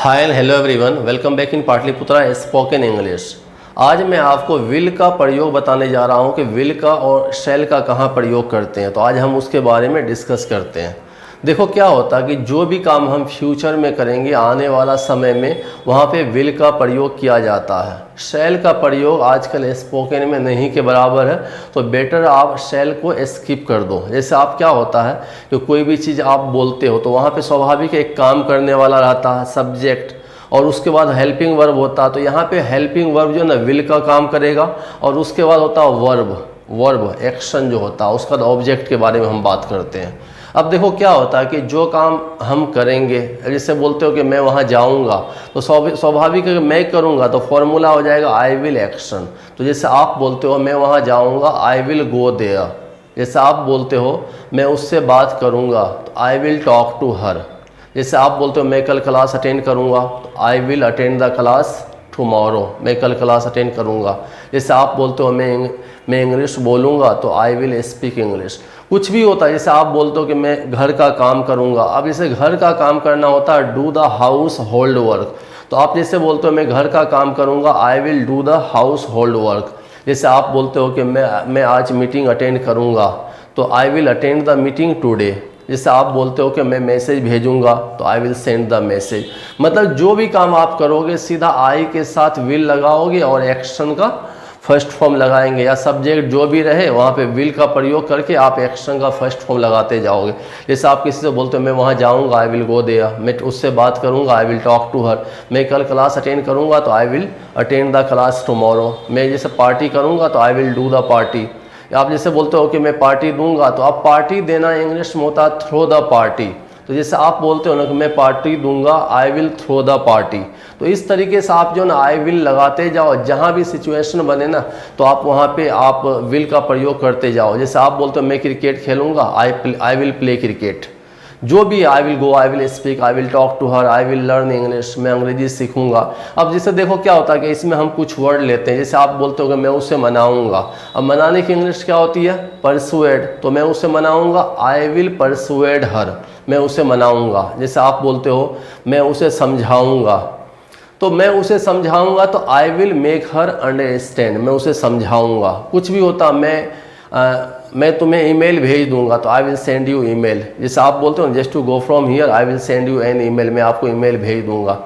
Hi and hello everyone, welcome back in Pataliputra spoken English. आज मैं आपको विल का प्रयोग बताने जा रहा हूं कि विल का और शैल का कहां प्रयोग करते हैं। तो आज हम उसके बारे में डिस्कस करते हैं। देखो क्या होता है कि जो भी काम हम फ्यूचर में करेंगे आने वाला समय में, वहाँ पे विल का प्रयोग किया जाता है। शैल का प्रयोग आजकल स्पोकन में नहीं के बराबर है, तो बेटर आप शैल को स्किप कर दो। जैसे आप क्या होता है कि कोई भी चीज़ आप बोलते हो तो वहाँ पे स्वाभाविक एक काम करने वाला रहता है, सब्जेक्ट, और उसके बाद हेल्पिंग वर्ब होता है। तो यहाँ पे हेल्पिंग वर्ब जो है ना विल का काम करेगा, और उसके बाद होता है वर्ब एक्शन जो होता है, उसका ऑब्जेक्ट के बारे में हम बात करते हैं। अब देखो क्या होता है कि जो काम हम करेंगे, जैसे बोलते हो कि मैं वहाँ जाऊँगा, तो स्वाभाविक है कि मैं करूँगा तो फॉर्मूला हो जाएगा आई विल एक्शन। तो जैसे आप बोलते हो मैं वहाँ जाऊँगा, आई विल गो देयर। जैसे आप बोलते हो मैं उससे बात करूँगा, तो I will talk to her. जैसे आप बोलते हो मैं कल क्लास अटेंड करूँगा, तो I will attend the class tomorrow, मैं कल क्लास अटेंड करूँगा। जैसे आप बोलते हो मैं इंग्लिश बोलूँगा, तो आई विल स्पीक इंग्लिश। कुछ भी होता है, जैसे आप बोलते हो कि मैं घर का काम करूँगा। अब जैसे घर का काम करना होता है do the household work. तो आप जैसे बोलते हो मैं घर का काम करूँगा, I will do the household work. जैसे आप बोलते हो कि मैं आज मीटिंग अटेंड करूँगा, तो I will attend the meeting today. जैसे आप बोलते हो कि मैं मैसेज भेजूंगा, तो I will send the message. मतलब जो भी काम आप करोगे सीधा आई के साथ विल लगाओगे और एक्शन का फर्स्ट फॉर्म लगाएंगे, या सब्जेक्ट जो भी रहे वहाँ पे विल का प्रयोग करके आप एक्शन का फर्स्ट फॉर्म लगाते जाओगे। जैसे आप किसी से बोलते हो मैं वहाँ जाऊँगा, आई विल गो देयर। मैं उससे बात करूँगा, I will talk to her. मैं कल क्लास अटेंड करूँगा, तो I will attend the class tomorrow. मैं जैसे पार्टी करूँगा, तो I will do the party. आप जैसे बोलते हो कि मैं पार्टी दूंगा, तो आप पार्टी देना इंग्लिश में होता है थ्रो द पार्टी। तो जैसे आप बोलते हो ना कि मैं पार्टी दूंगा, I will throw the party. तो इस तरीके से आप जो ना आई विल लगाते जाओ, जहाँ भी सिचुएशन बने ना, तो आप वहाँ पे आप विल का प्रयोग करते जाओ। जैसे आप बोलते हो मैं क्रिकेट खेलूंगा, आई विल प्ले क्रिकेट। जो भी I will go, I will speak, I will talk to her, I will learn English, मैं अंग्रेजी सीखूंगा। अब जैसे देखो क्या होता है कि इसमें हम कुछ वर्ड लेते हैं। जैसे आप बोलते हो कि मैं उसे मनाऊंगा। अब मनाने की इंग्लिश क्या होती है? परसुएड। तो मैं उसे मनाऊंगा, आई विल परसुएड हर, मैं उसे मनाऊंगा। जैसे आप बोलते हो मैं उसे समझाऊंगा, तो मैं उसे समझाऊंगा, तो I will make her understand, मैं उसे समझाऊंगा। कुछ भी होता मैं तुम्हें ईमेल भेज दूंगा, तो I will send you email. जैसे आप बोलते हो just to go from here, I will send you an email, मैं आपको ईमेल भेज दूंगा।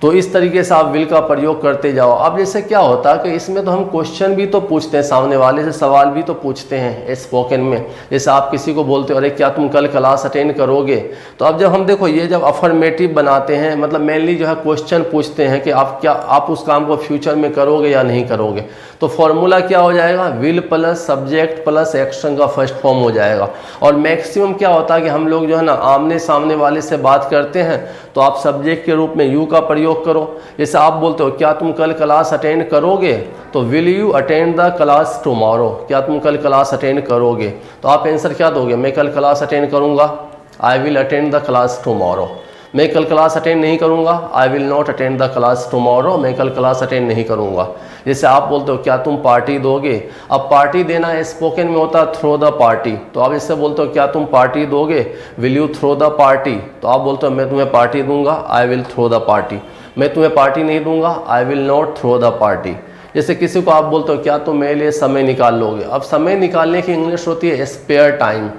तो इस तरीके से आप विल का प्रयोग करते जाओ। अब जैसे क्या होता है कि इसमें तो हम क्वेश्चन भी तो पूछते हैं, सामने वाले से सवाल भी तो पूछते हैं स्पोकन में। जैसे आप किसी को बोलते हो अरे क्या तुम कल क्लास अटेंड करोगे, तो अब जब हम देखो ये जब अफर्मेटिव बनाते हैं, मतलब मेनली जो है क्वेश्चन पूछते हैं कि आप उस काम को फ्यूचर में करोगे या नहीं करोगे। तो फॉर्मूला क्या हो जाएगा? Will plus subject plus action का फर्स्ट फॉर्म हो जाएगा। और मैक्सिमम क्या होता है कि हम लोग जो है ना आमने सामने वाले से बात करते हैं, तो आप सब्जेक्ट के रूप में यू का प्रयोग करो। जैसे आप बोलते हो क्या तुम कल क्लास अटेंड करोगे, तो will you attend the class tomorrow, क्या तुम कल क्लास अटेंड करोगे। तो आप आंसर क्या दोगे? मैं कल क्लास अटेंड करूंगा, I will attend the class tomorrow. मैं कल क्लास अटेंड नहीं करूंगा, I will not attend the class tomorrow, मैं कल क्लास अटेंड नहीं करूंगा। जैसे आप बोलते हो क्या तुम पार्टी दोगे। अब पार्टी देना स्पोकन में होता है थ्रो द पार्टी। तो आप इससे बोलते हो क्या तुम पार्टी दोगे, will you throw the party. तो आप बोलते हो मैं तुम्हें पार्टी दूंगा, I will throw the party. मैं तुम्हें पार्टी नहीं दूंगा, I will not throw the party. जैसे किसी को आप बोलते हो क्या तुम मेरे लिए समय निकाल लोगे। अब समय निकालने की इंग्लिश होती है स्पेयर टाइम।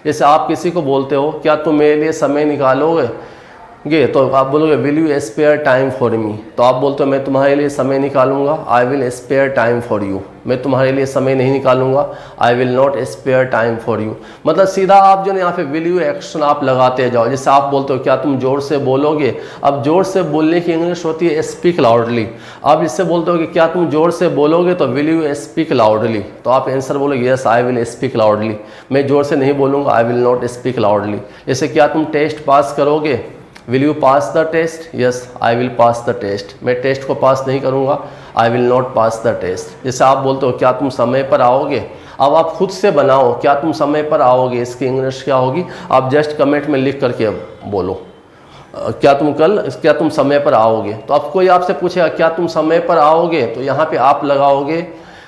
जैसे आप किसी को बोलते हो क्या तुम मेरे लिए समय निकालोगे, तो आप बोलोगे will you spare time for me. तो आप बोलते हो मैं तुम्हारे लिए समय निकालूंगा, I will spare time for you. मैं तुम्हारे लिए समय नहीं निकालूंगा, I will not spare time for you. मतलब सीधा आप जो है यहाँ पे विल यू एक्शन आप लगाते जाओ। जैसे आप बोलते हो क्या तुम जोर से बोलोगे। अब जोर से बोलने की इंग्लिश होती है स्पीक लाउडली। आप इससे बोलते हो कि क्या तुम जोर से बोलोगे, तो विल यू स्पीक लाउडली। तो आप आंसर बोलोगे yes I will speak loudly, मैं जोर से नहीं बोलूँगा, I will not speak loudly. जैसे क्या तुम टेस्ट पास करोगे, will you pass the test, yes I will pass the test, मैं टेस्ट को पास नहीं करूँगा, I will not pass the test. जैसे आप बोलते हो क्या तुम समय पर आओगे। अब आप खुद से बनाओ क्या तुम समय पर आओगे, इसकी इंग्लिश क्या होगी, आप जस्ट कमेंट में लिख करके बोलो क्या तुम समय पर आओगे। तो अब कोई आपसे पूछेगा क्या तुम समय पर आओगे, तो यहाँ पे आप लगाओगे।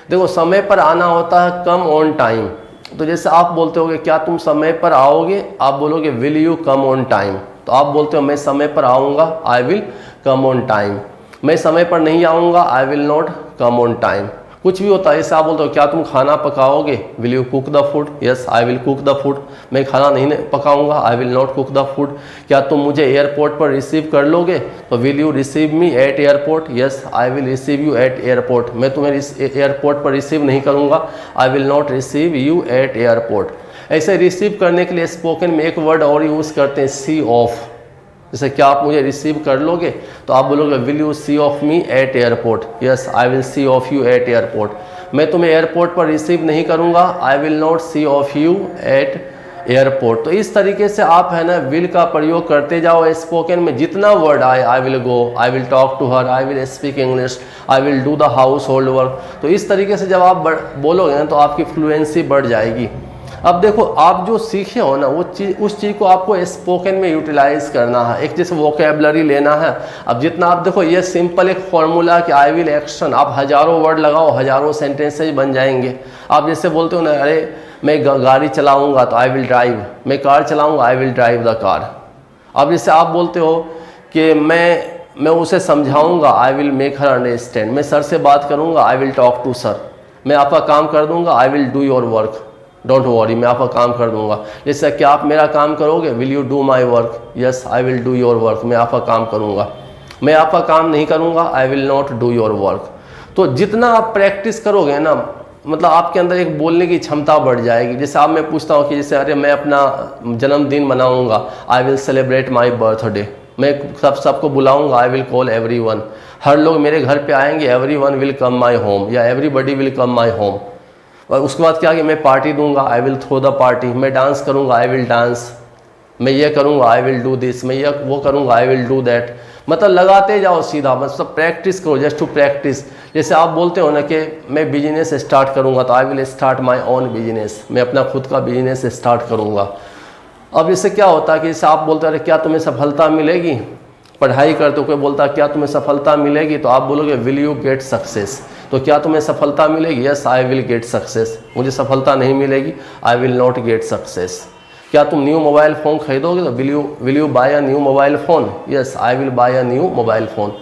देखो समय पर आना होता है कम ऑन टाइम। तो जैसे आप बोलते होगे क्या तुम समय पर आओगे, आप बोलोगे will you come on time. तो आप बोलते हो मैं समय पर आऊँगा, I will come on time. मैं समय पर नहीं आऊँगा, आई will not come on time. कुछ भी होता है, जैसे आप बोलते हो क्या तुम खाना पकाओगे, will you cook the food, yes I will cook the food. मैं खाना नहीं पकाऊंगा, I will not cook the food. क्या तुम मुझे एयरपोर्ट पर रिसीव कर लोगे, तो will you receive me at airport, yes I will receive you at airport. मैं तुम्हें एयरपोर्ट पर रिसीव नहीं करूंगा, I will not receive you at airport. ऐसे रिसीव करने के लिए स्पोकन में एक वर्ड और यूज़ करते हैं, सी ऑफ। जैसे क्या आप मुझे रिसीव कर लोगे, तो आप बोलोगे will you see off me at airport, yes I will see off you at airport. मैं तुम्हें एयरपोर्ट पर रिसीव नहीं करूँगा, I will not see off you at airport. तो इस तरीके से आप है ना विल का प्रयोग करते जाओ स्पोकन में। जितना वर्ड आए, I will go, I will talk to her, I will speak English, I will do the household work. तो इस तरीके से जब आप बोलोगे ना तो आपकी फ्लुएंसी बढ़ जाएगी। अब देखो, आप जो सीखे हो ना वो उस चीज़ को आपको स्पोकन में यूटिलाइज करना है। एक जैसे वोकेबलरी लेना है। अब जितना आप देखो, ये सिंपल एक फॉर्मूला कि आई विल एक्शन, आप हज़ारों वर्ड लगाओ, हज़ारों सेंटेंसेज बन जाएंगे। आप जैसे बोलते हो ना, अरे मैं गाड़ी चलाऊंगा तो आई विल ड्राइव, मैं कार चलाऊंगा, I will drive the car. अब जैसे आप बोलते हो कि मैं उसे समझाऊंगा, I will make her understand. मैं सर से बात करूंगा, I will talk to sir. मैं आपका काम कर दूंगा, I will do your work, don't worry, मैं आपका काम कर दूंगा। जैसे क्या आप मेरा काम करोगे, will you do my work, yes I will do your work, मैं आपका काम करूंगा। मैं आपका काम नहीं करूंगा, I will not do your work. तो जितना आप प्रैक्टिस करोगे ना, मतलब आपके अंदर एक बोलने की क्षमता बढ़ जाएगी। जैसे आप मैं पूछता हूँ कि जैसे अरे मैं अपना जन्मदिन मनाऊंगा, I will celebrate my birthday. मैं सबको बुलाऊंगा, आई विल कॉल एवरीवन। हर लोग मेरे घर पे आएंगे, everyone will come my home, या everybody will come my home. और उसके बाद क्या कि मैं पार्टी दूंगा, I will throw the party. मैं डांस करूंगा, आई विल डांस। मैं ये करूंगा, आई विल डू दिस। मैं ये वो करूंगा, आई विल डू दैट। मतलब लगाते जाओ सीधा, मतलब प्रैक्टिस करो, जस्ट टू प्रैक्टिस। जैसे आप बोलते हो ना कि मैं बिजनेस स्टार्ट करूंगा, तो I will start my own business, मैं अपना खुद का बिजनेस स्टार्ट करूंगा। अब इससे क्या होता है कि जैसे आप बोलते हो क्या तुम्हें सफलता मिलेगी, पढ़ाई करते हो, कोई बोलता है क्या तुम्हें सफलता मिलेगी, तो आप बोलोगे विल यू गेट सक्सेस। तो क्या तुम्हें सफलता मिलेगी, yes I will get success. मुझे सफलता नहीं मिलेगी, I will not get success. क्या तुम न्यू मोबाइल फ़ोन खरीदोगे, तो will you buy a new mobile phone, yes I will buy a new mobile phone.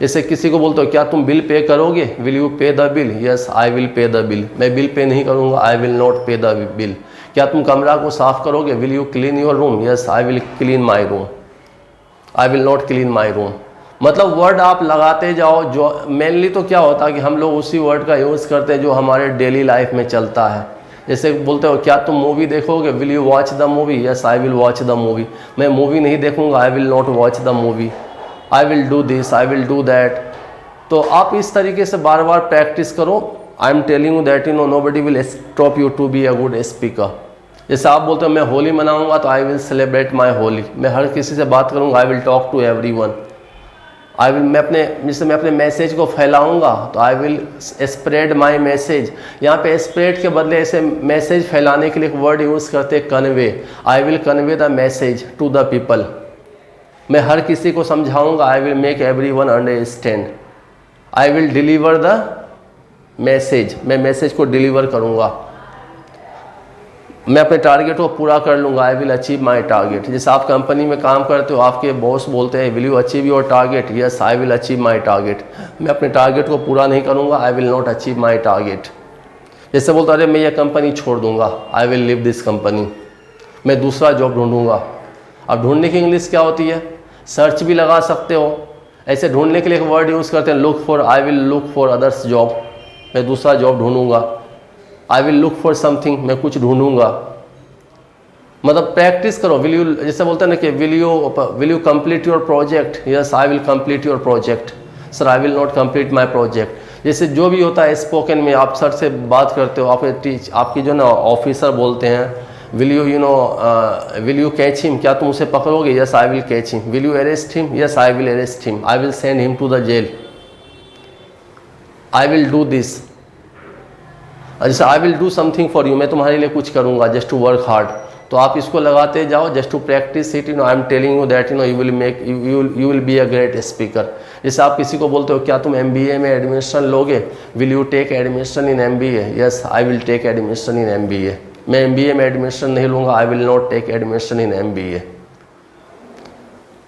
जैसे किसी को बोलते हो क्या तुम बिल पे करोगे, विल यू पे the bill, yes I will pay the bill. मैं बिल पे नहीं करूँगा, आई विल नॉट पे द बिल। क्या तुम कमरा को साफ़ करोगे, will you clean your room, yes I will clean my room, I will not clean my room. मतलब वर्ड आप लगाते जाओ। जो मेनली तो क्या होता है कि हम लोग उसी वर्ड का यूज़ करते हैं जो हमारे डेली लाइफ में चलता है। जैसे बोलते हो क्या तुम मूवी देखोगे, will you watch the movie, yes I will watch the movie. मैं मूवी नहीं देखूंगा, I will not watch the movie. I will do this, I will do that. तो आप इस तरीके से बार बार प्रैक्टिस करो। I am telling you that nobody will stop you to be a good speaker. जैसे आप बोलते हो मैं होली मनाऊंगा, तो I will celebrate my Holi. मैं हर किसी से बात करूंगा, I will talk to everyone. I will मैं अपने मैसेज को फैलाऊंगा, तो I will spread my message. यहाँ पे स्प्रेड के बदले ऐसे मैसेज फैलाने के लिए एक वर्ड यूज़ करते हैं convey. I will convey the message to the people. मैं हर किसी को समझाऊंगा, I will make everyone understand. I will deliver the message, मैं मैसेज को डिलीवर करूंगा। मैं अपने टारगेट को पूरा कर लूँगा, I will achieve my target. जैसे आप कंपनी में काम करते हो, आपके बॉस बोलते हैं will you achieve your target, yes I will achieve my target. मैं अपने टारगेट को पूरा नहीं करूँगा, I will not achieve my target. जैसे बोलते अरे मैं ये कंपनी छोड़ दूँगा, I will leave this company, मैं दूसरा जॉब ढूंढूंगा। अब ढूंढने की इंग्लिश क्या होती है, सर्च भी लगा सकते हो। ऐसे ढूंढने के लिए एक वर्ड यूज़ करते हैं look for, I will look for others job, मैं दूसरा जॉब ढूंढूंगा। I will look for something, मैं कुछ ढूंढूंगा। मतलब प्रैक्टिस करो। विल यू, जैसे बोलते हैं ना कि will you complete your project, yes I will complete your project, sir I will not complete my project. जैसे जो भी होता है स्पोकन में, आप सर से बात करते हो, आपकी जो ना ऑफिसर बोलते हैं विल यू कैच हिम, क्या तुम उसे पकड़ोगे, yes I will catch him. Will you arrest him, yes I will arrest him. I will send him to the jail, I will do this. जैसे I will do something for you, मैं तुम्हारे लिए कुछ करूँगा, just to work hard. तो आप इसको लगाते जाओ, just to practice it. I am telling you that you will be a great speaker. जैसे आप किसी को बोलते हो क्या तुम MBA में एडमिशन लोगे, will you take admission in MBA, yes I will take admission in MBA। मैं MBA में एडमिशन नहीं लूँगा, I will not take admission in MBA।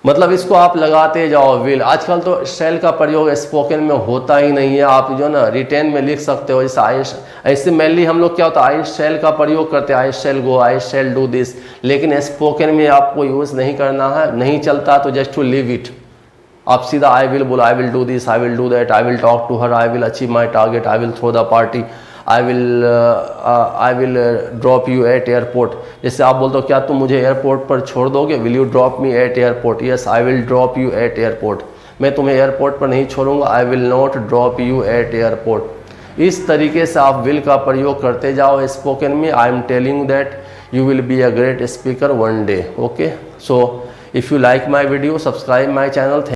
मतलब इसको आप लगाते जाओ विल। आजकल तो शैल का प्रयोग स्पोकन में होता ही नहीं है। आप जो ना रिटेन में लिख सकते हो, जैसे आई, ऐसे मेनली हम लोग क्या होता है आई शैल का प्रयोग करते हैं, आई शैल गो, आई शैल डू दिस। लेकिन स्पोकन में आपको यूज़ नहीं करना है, नहीं चलता तो जस्ट टू लिव इट। आप सीधा आई विल बोलो, I will do this, I will do that, I will talk to her, I will achieve my target, I will throw the party, I will drop you at airport. जैसे आप बोलते हो क्या तुम मुझे airport पर छोड़ दोगे, will you drop me at airport, yes I will drop you at airport. मैं तुम्हें एयरपोर्ट पर नहीं छोड़ूंगा, आई will not drop you at airport. इस तरीके से आप विल का प्रयोग करते जाओ स्पोकन में। आई am telling that you will be a great speaker one day. Okay, so if you like my video, subscribe my channel.